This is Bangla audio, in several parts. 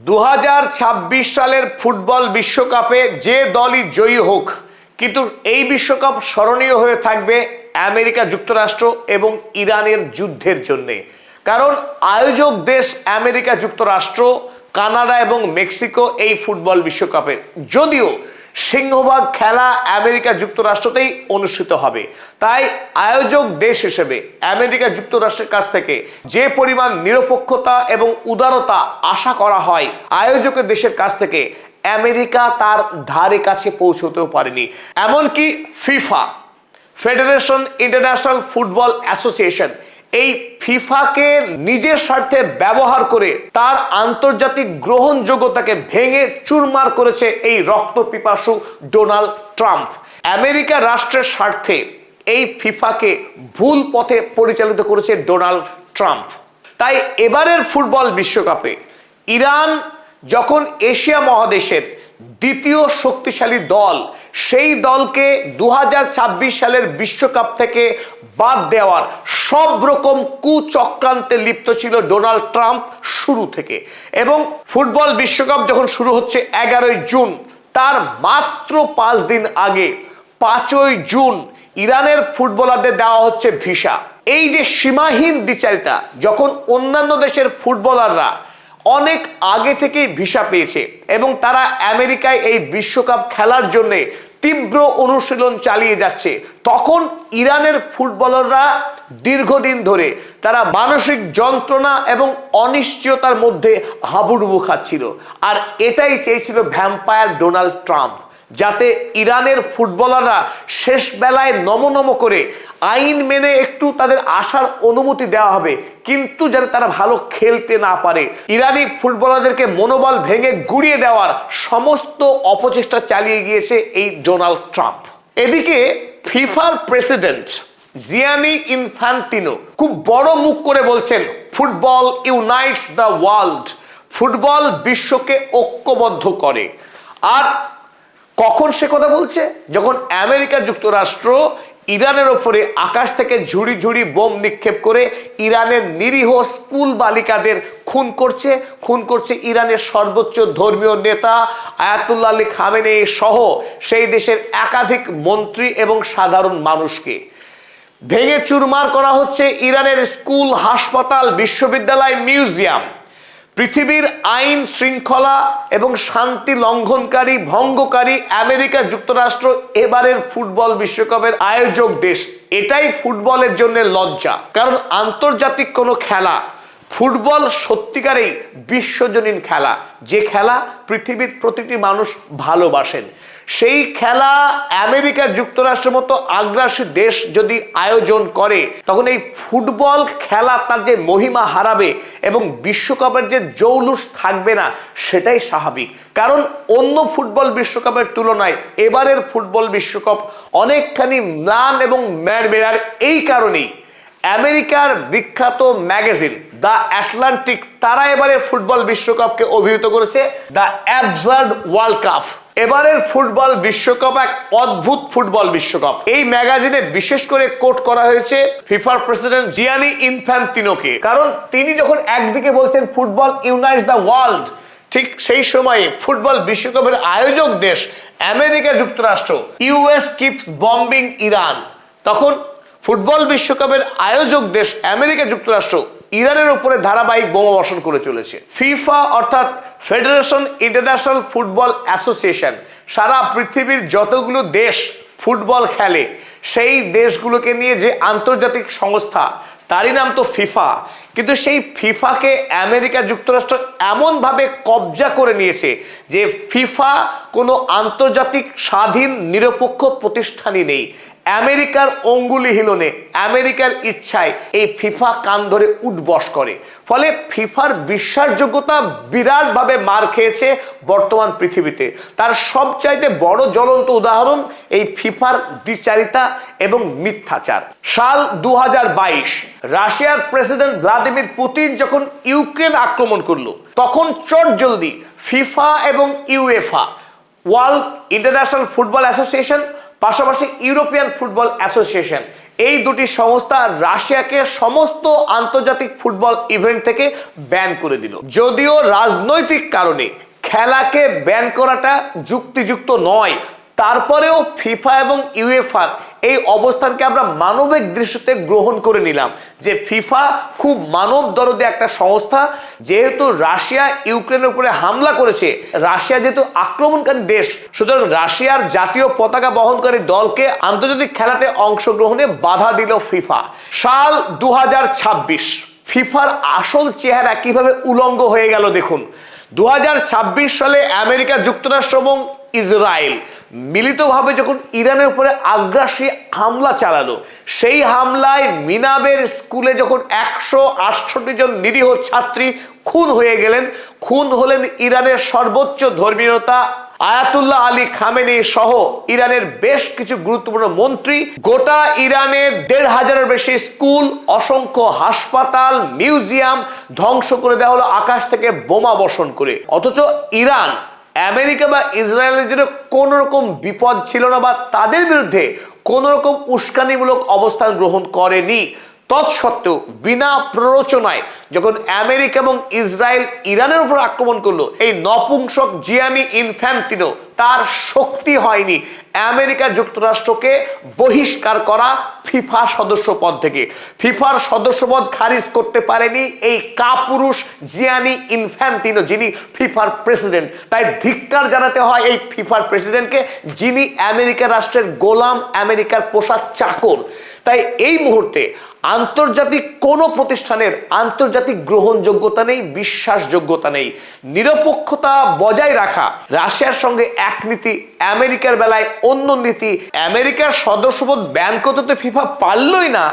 2026 সালের ফুটবল বিশ্বকাপে যে দলই জয়ী হোক, কিন্তু এই বিশ্বকাপ স্মরণীয় হয়ে থাকবে আমেরিকা যুক্তরাষ্ট্র এবং ইরানের যুদ্ধের জন্যে। কারণ আয়োজক দেশ আমেরিকা যুক্তরাষ্ট্র, কানাডা এবং মেক্সিকো এই ফুটবল বিশ্বকাপের, যদিও সিংহভাগ খেলা আমেরিকা যুক্তরাষ্ট্রতেই অনুষ্ঠিত হবে। তাই আয়োজক দেশ হিসেবে আমেরিকা যুক্তরাষ্ট্রের কাছ থেকে যে পরিমাণ নিরপেক্ষতা এবং উদারতা আশা করা হয়, আয়োজকের দেশের কাছ থেকে আমেরিকা তার ধারে কাছে পৌঁছতেও পারেনি। এমনকি FIFA, federation international football association, এই ফিফাকে নিজের স্বার্থে ব্যবহার করে তার আন্তর্জাতিক গ্রহণযোগ্যতাকে ভেঙে চুরমার করেছে এই রক্তপিপাসু ডোনাল্ড ট্রাম্প। আমেরিকা রাষ্ট্রের স্বার্থে এই ফিফাকে ভুল পথে পরিচালিত করেছে ডোনাল্ড ট্রাম্প। তাই এবারের ফুটবল বিশ্বকাপে ইরান যখন এশিয়া মহাদেশের দ্বিতীয় শক্তিশালী দল, সেই দলকে 2026 সালের বিশ্বকাপ থেকে বাদ দেওয়ার সব রকম কুচক্রান্তে লিপ্ত ছিল ডোনাল্ড ট্রাম্প শুরু থেকে। এবং ফুটবল বিশ্বকাপ যখন শুরু হচ্ছে 11ই জুন, তার মাত্র 5 দিন আগে 5ই জুন ইরানের ফুটবলারদের দেওয়া হচ্ছে ভিসা। এই যে সীমাহীন দ্বিচারিতা, যখন অন্যান্য দেশের ফুটবলাররা অনেক আগে থেকেই ভিসা পেয়েছে এবং তারা আমেরিকায় এই বিশ্বকাপ খেলার জন্য তীব্র অনুশীলন চালিয়ে যাচ্ছে, তখন ইরানের ফুটবলাররা দীর্ঘদিন ধরে তারা মানসিক যন্ত্রণা এবং অনিশ্চয়তার মধ্যে হাবুডুবু খাচ্ছিল। আর এটাই চেয়েছিল ভ্যাম্পায়ার ডোনাল্ড ট্রাম্প, যাতে ইরানের ফুটবলাররা শেষ বেলায় নম করে আইন মেনে একটু তাদের আসার অনুমতি দেওয়া হবে, কিন্তু যাতে তারা ভালো খেলতে না পারে। ইরানি ফুটবলারদেরকে মনোবল ভেঙে গুড়িয়ে দেওয়ার সমস্ত অপচেষ্টা চালিয়ে গিয়েছে এই ডোনাল্ড ট্রাম্প। এদিকে ফিফার প্রেসিডেন্ট জিয়ানি ইনফ্যান্টিনো খুব বড় মুখ করে বলছেন, ফুটবল ইউনাইটস দ্য ওয়ার্ল্ড, ফুটবল বিশ্বকে ঐক্যবদ্ধ করে। আর কখন সে কথা বলছে? যখন আমেরিকা যুক্তরাষ্ট্র ইরানের ওপরে আকাশ থেকে ঝুড়ি ঝুড়ি বোম নিক্ষেপ করে ইরানের নিরীহ স্কুল বালিকাদের খুন করছে ইরানের সর্বোচ্চ ধর্মীয় নেতা আয়াতুল্লাহ আলী খামেনেই সহ সেই দেশের একাধিক মন্ত্রী এবং সাধারণ মানুষকে। ভেঙে চুরমার করা হচ্ছে ইরানের স্কুল, হাসপাতাল, বিশ্ববিদ্যালয়, মিউজিয়াম। পৃথিবীর আইন শৃঙ্খলা এবং শান্তি লঙ্ঘনকারী, ভঙ্গকারী আমেরিকা যুক্তরাষ্ট্র এবারের ফুটবল বিশ্বকাপের আয়োজক দেশ। এটাই ফুটবলের জন্য লজ্জা, কারণ আন্তর্জাতিক কোনো খেলা, ফুটবল সত্যিকারেই বিশ্বজনীন খেলা, যে খেলা পৃথিবীর প্রতিটি মানুষ ভালোবাসেন। সেই খেলা আমেরিকা যুক্তরাষ্ট্রের মতো আগ্রাসী দেশ যদি আয়োজন করে, তখন এই ফুটবল খেলা তার যে মহিমা হারাবে এবং বিশ্বকাপের যে জৌলুস থাকবে না, সেটাই স্বাভাবিক। কারণ অন্য ফুটবল বিশ্বকাপের তুলনায় এবারের ফুটবল বিশ্বকাপ অনেকখানি ম্লান এবং ম্যাড়মেড়ার। এই কারণেই আমেরিকার বিখ্যাত ম্যাগাজিন দ্য আটলান্টিক, তারা এবারের ফুটবল বিশ্বকাপকে অভিহিত করেছে দ্য অ্যাবসার্ড ওয়ার্ল্ড কাপ। এবারের ফুটবল বিশ্বকাপ এক অদ্ভুত ফুটবল বিশ্বকাপ। এই ম্যাগাজিনে বিশেষ করে কোট করা হয়েছে ফিফার প্রেসিডেন্ট জিয়ানি ইনফ্যান্টিনোকে। কারণ তিনি যখন একদিকে বলছেন ফুটবল ইউনাইটস দ্য ওয়ার্ল্ড, ঠিক সেই সময়ে ফুটবল বিশ্বকাপের আয়োজক দেশ আমেরিকা যুক্তরাষ্ট্র, ইউএস কিপস বম্বিং ইরান, তখন ফুটবল বিশ্বকাপের আয়োজক দেশ আমেরিকা যুক্তরাষ্ট্র ইরানের উপরে ধারাবাহিক বোমা বর্ষণ করে চলেছে। ফিফা অর্থাৎ ফেডারেশন ইন্টারন্যাশনাল ফুটবল অ্যাসোসিয়েশন সারা পৃথিবীর যতগুলো দেশ ফুটবল খেলে, সেই দেশগুলোকে নিয়ে যে আন্তর্জাতিক সংস্থা, তারই নাম তো ফিফা। কিন্তু সেই ফিফাকে আমেরিকা যুক্তরাষ্ট্র এমনভাবে কবজা করে নিয়েছে যে ফিফা কোনো আন্তর্জাতিক স্বাধীন নিরপেক্ষ প্রতিষ্ঠানই নেই। আমেরিকার অঙ্গুলি হিলনে, আমেরিকার ইচ্ছায় এই ফিফা কান ধরে উঠবস করে। ফলে ফিফার বিশ্বাসযোগ্যতা বিরাটভাবে মার খেয়েছে বর্তমান পৃথিবীতে। তার সবচাইতে বড় জ্বলন্ত উদাহরণ এই ফিফার দ্বিচারিতা এবং মিথ্যাচার। সাল 2022 রাশিয়ার প্রেসিডেন্ট ভ্লাদিমির পুতিন যখন ইউক্রেন আক্রমণ করলো, তখন চটজলদি ফিফা এবং UEFA, world international football association, পাশাপাশি ইউরোপিয়ান ফুটবল অ্যাসোসিয়েশন, এই দুটি সংস্থা রাশিয়াকে সমস্ত আন্তর্জাতিক ফুটবল ইভেন্ট থেকে ব্যান করে দিল। যদিও রাজনৈতিক কারণে খেলাকে ব্যান করাটা যুক্তিযুক্ত নয়, তারপরেও ফিফা এবং ইউএফার এই অবস্থানকে আমরা মানবিক দৃষ্টিতে গ্রহণ করে নিলাম যে ফিফা খুব মানব দরদী একটা সংস্থা। যেহেতু রাশিয়া ইউক্রেনের উপরে হামলা করেছে, রাশিয়া যেহেতু আক্রমণকারী দেশ, সুতরাং রাশিয়ার জাতীয় পতাকা বহনকারী দলকে আন্তর্জাতিক খেলাতে অংশগ্রহণে বাধা দিল ফিফা। সাল 2026, ফিফার আসল চেহারা কিভাবে উলঙ্গ হয়ে গেল দেখুন। 2026 সালে আমেরিকা যুক্তরাষ্ট্র এবং ইসরায়েল মিলিতভাবে যখন ইরানের উপরে আগ্রাসী হামলা চালালো, সেই হামলায় মিনাবের স্কুলে যখন 168 জন নিরীহ ছাত্রী খুন হয়ে গেলেন, খুন হলেন ইরানের সর্বোচ্চ ধর্মীয় নেতা আয়াতুল্লাহ আলী খামেনি সহ ইরানের বেশ কিছু গুরুত্বপূর্ণ মন্ত্রী। গোটা ইরানের 1,500-এর বেশি স্কুল, অসংখ্য হাসপাতাল, মিউজিয়াম ধ্বংস করে দেওয়া হলো আকাশ থেকে বোমা বর্ষণ করে। অথচ ইরান আমেরিকা বা ইসরায়েলের জন্য কোন রকম বিপদ ছিল না বা তাদের বিরুদ্ধে কোন রকম উস্কানিমূলক অবস্থান গ্রহণ করেনি। তৎসত্ত্বেও বিনা প্ররোচনায় যখন আমেরিকা এবং ইসরায়েল ইরানের উপর আক্রমণ করলো, এই নপুংসক জিয়ানি ইনফ্যান্তিনো তার শক্তি হয়নি আমেরিকা যুক্তরাষ্ট্রকে বহিষ্কার করা ফিফা সদস্য পদ থেকে। ফিফার সদস্যপদ খারিজ করতে পারেনি এই কাপুরুষ জিয়ানি ইনফ্যান্তিনো, যিনি ফিফার প্রেসিডেন্ট। তাই ধিক্কার জানাতে হয় এই ফিফার প্রেসিডেন্টকে, যিনি আমেরিকা রাষ্ট্রের গোলাম, আমেরিকার পোশাক চাকর। তাই এই মুহূর্তে আন্তর্জাতিক কোনো প্রতিষ্ঠানের আন্তর্জাতিক গ্রহণযোগ্যতা নেই, বিশ্বাসযোগ্যতা নেই। নিরপেক্ষতা বজায় রাখা রাশিয়ার সঙ্গে এক নীতি, আমেরিকার বেলায় অন্য নীতি। আমেরিকার সদস্যপদ ব্যান করতে তো ফিফা পারলই না,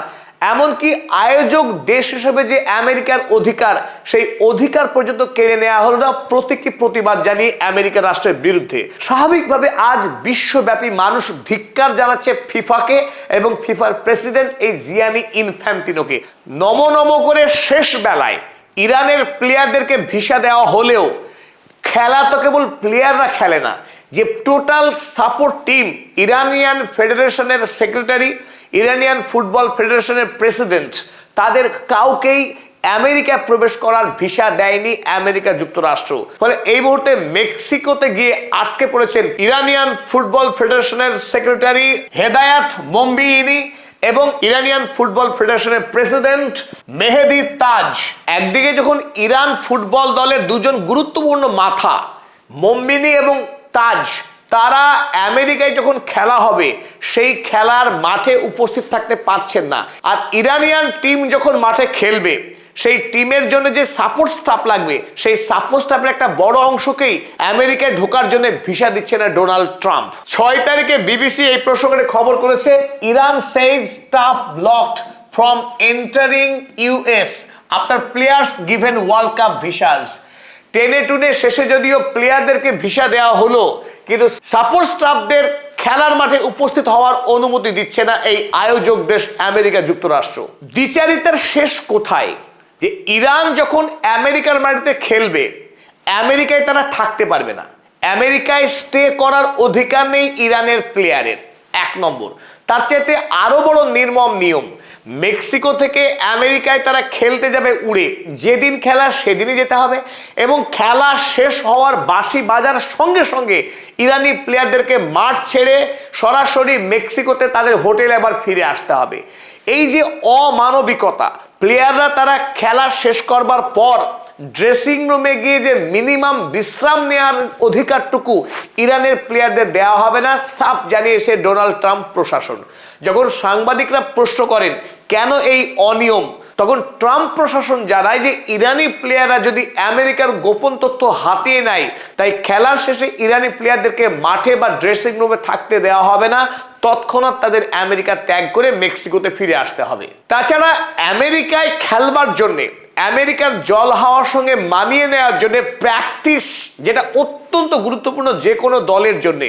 এমনকি আয়োজক দেশ হিসেবে যে আমেরিকার অধিকার, সেই অধিকার পর্যন্ত কেড়ে নেওয়া হলো না, প্রতীকী প্রতিবাদ জানিয়ে আমেরিকা রাষ্ট্রের বিরুদ্ধে। স্বাভাবিকভাবে আজ বিশ্বব্যাপী মানুষ ধিক্কার জানাচ্ছে ফিফাকে এবং ফিফার প্রেসিডেন্ট এই জিয়ানি ইনফ্যান্তিনোকে। নম নম করে শেষ বেলায় ইরানের প্লেয়ারদেরকে ভিসা দেওয়া হলেও খেলা তো কেবল প্লেয়াররা খেলে না, যে টোটাল সাপোর্ট টিম, ইরানিয়ান ফেডারেশনের সেক্রেটারি, ইরানিয়ান ফুটবল ফেডারেশনের প্রেসিডেন্ট, তাদের কাউকেই আমেরিকা প্রবেশ করার ভিসা দেয়নি আমেরিকা যুক্তরাষ্ট্র। ফলে এই মুহূর্তে মেক্সিকোতে গিয়ে আটকে পড়েছেন ইরানিয়ান ফুটবল ফেডারেশনের সেক্রেটারি হেদায়াত মোমবিনি এবং ইরানিয়ান ফুটবল ফেডারেশনের প্রেসিডেন্ট মেহেদি তাজ। একদিকে যখন ইরান ফুটবল দলের দুজন গুরুত্বপূর্ণ মাথা মোমবিনি এবং তাজ, তারা আমেরিকায় যখন খেলা হবে সেই খেলার মাঠে উপস্থিত থাকতে পারছেন না, আর ইরানিয়ান টিম যখন মাঠে খেলবে সেই টিমের জন্য যে সাপোর্ট স্টাফ লাগবে, সেই সাপোর্ট স্টাফের একটা বড় অংশকেই আমেরিকায় ঢোকার জন্য ভিসা দিচ্ছে না ডোনাল্ড ট্রাম্প। 6 তারিখে বিবিসি এই প্রসঙ্গে খবর করেছে, Iran Sage staff blocked from entering US after players given world cup visas. টেনে টুনে শেষে যদিও প্লেয়ারদেরকে ভিসা দেওয়া হলো, কিন্তু সাপোর্ট স্টাফদের খেলার মাঠে উপস্থিত হওয়ার অনুমতি দিচ্ছে না এই আয়োজক দেশ আমেরিকা যুক্তরাষ্ট্র। দ্বিচারিতার শেষ কোথায়? যে ইরান যখন আমেরিকার মাটিতে খেলবে, আমেরিকায় তারা থাকতে পারবে না, আমেরিকায় স্টে করার অধিকার নেই ইরানের প্লেয়ারের। 1 নম্বর। তার চাইতে আরো বড় নির্মম নিয়ম, মেক্সিকো থেকে আমেরিকায় তারা খেলতে যাবে উড়ে, যেদিন খেলা সেদিনই যেতে হবে এবং খেলা শেষ হওয়ার বাঁশি বাজার সঙ্গে সঙ্গে ইরানি প্লেয়ারদেরকে মাঠ ছেড়ে সরাসরি মেক্সিকোতে তাদের হোটেলে আবার ফিরে আসতে হবে। এই যে অমানবিকতা, প্লেয়াররা তারা খেলা শেষ করবার পর ড্রেসিং রুমে গিয়ে যে মিনিমাম বিশ্রাম নেওয়ার অধিকারটুকু ইরানের প্লেয়ারদের দেওয়া হবে না, সাফ জানিয়েছে ডোনাল্ড ট্রাম্প প্রশাসন। যখন সাংবাদিকরা প্রশ্ন করেন কেন এই অনিয়ম, তখন ট্রাম্প প্রশাসন জানায় যে ইরানি প্লেয়াররা যদি আমেরিকার গোপন তথ্য হাতিয়ে নেয়, তাই খেলার শেষে ইরানি প্লেয়ারদেরকে মাঠে বা ড্রেসিং রুমে থাকতে দেওয়া হবে না, তৎক্ষণাৎ তাদের আমেরিকা ত্যাগ করে মেক্সিকোতে ফিরে আসতে হবে। তাছাড়া আমেরিকায় খেলবার জন্যে, আমেরিকার জল হাওয়ার সঙ্গে মানিয়ে নেওয়ার জন্য প্র্যাকটিস, যেটা অত্যন্ত গুরুত্বপূর্ণ যে কোনো দলের জন্য,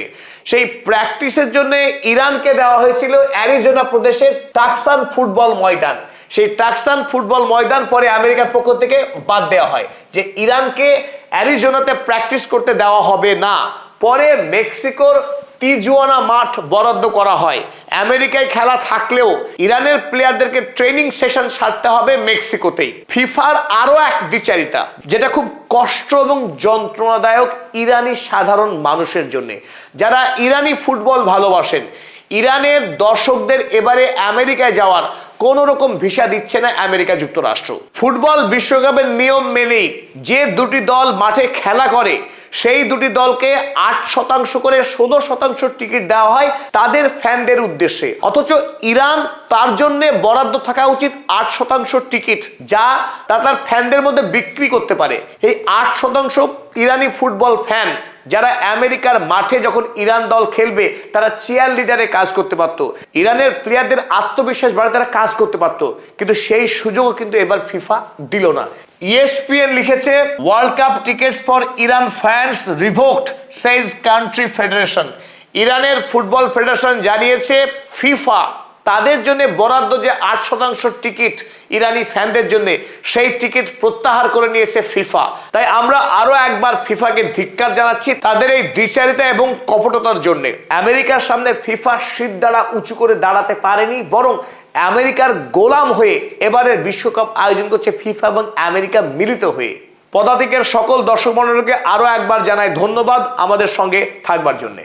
সেই প্র্যাকটিসের জন্য ইরানকে দেওয়া হয়েছিল অ্যারিজোনা প্রদেশের টাকসান ফুটবল ময়দান। সেই টাকসান ফুটবল ময়দান পরে আমেরিকার পক্ষ থেকে বাদ দেওয়া হয়, যে ইরানকে অ্যারিজোনাতে প্র্যাকটিস করতে দেওয়া হবে না। পরে মেক্সিকোর তিজুয়ানা মাঠ বরাদ্দ করা হয় আমেরিকায় খেলা থাকলেও ইরানের প্লেয়ারদেরকে ট্রেনিং সেশন সারতে হবে মেক্সিকোতেই। ফিফার আরো এক দ্বিচারিতা যেটা খুব কষ্ট এবং যন্ত্রণাদায়ক ইরানি সাধারণ মানুষের জন্য, যারা ইরানি ফুটবল ভালোবাসেন। ইরানের দর্শকদের এবারে আমেরিকায় যাওয়ার কোন রকম ভিসা দিচ্ছে না আমেরিকা যুক্তরাষ্ট্র। ফুটবল বিশ্বকাপের নিয়ম মেনেই যে দুটি দল মাঠে খেলা করে সেই দুটি দলকে 8% করে 16% টিকিট দেওয়া হয় তাদের ফ্যানদের উদ্দেশ্যে, অথচ ইরান তার জন্য বরাদ্দ থাকা উচিত 8% টিকিট, যা তার ফ্যানদের মধ্যে বিক্রি করতে পারে। এই 8% ইরানি ফুটবল ফ্যান যারা আমেরিকার মাঠে যখন ইরান দল খেলবে তারা চেয়ার লিডারে কাজ করতে পারত, ইরানের প্লেয়ারদের আত্মবিশ্বাস বাড়াতে তারা কাজ করতে পারত, কিন্তু সেই সুযোগও কিন্তু এবার ফিফা দিল না। ESPN লিখেছে, world cup tickets for Iran fans revoked Sage country federation. ইরানের ফুটবল ফেডারেশন জানিয়েছে ফিফা তাদের জন্য বরাদ্দ যে 8% টিকিট ইরানি ফ্যানদের জন্য, সেই টিকিট প্রত্যাহার করে নিয়েছে ফিফা। তাই আমরা আরো একবার ফিফাকে ধিক্কার জানাচ্ছি তাদের এই দ্বিচারিতা এবং কপটতার জন্য। আমেরিকার সামনে ফিফা শিরদাঁড়া উঁচু করে দাঁড়াতে পারেনি, বরং আমেরিকার গোলাম হয়ে এবারের বিশ্বকাপ আয়োজন করছে ফিফা এবং আমেরিকা মিলিত হয়ে। পদাতিকের সকল দর্শক মণ্ডলীকে আরো একবার জানাই ধন্যবাদ আমাদের সঙ্গে থাকবার জন্য।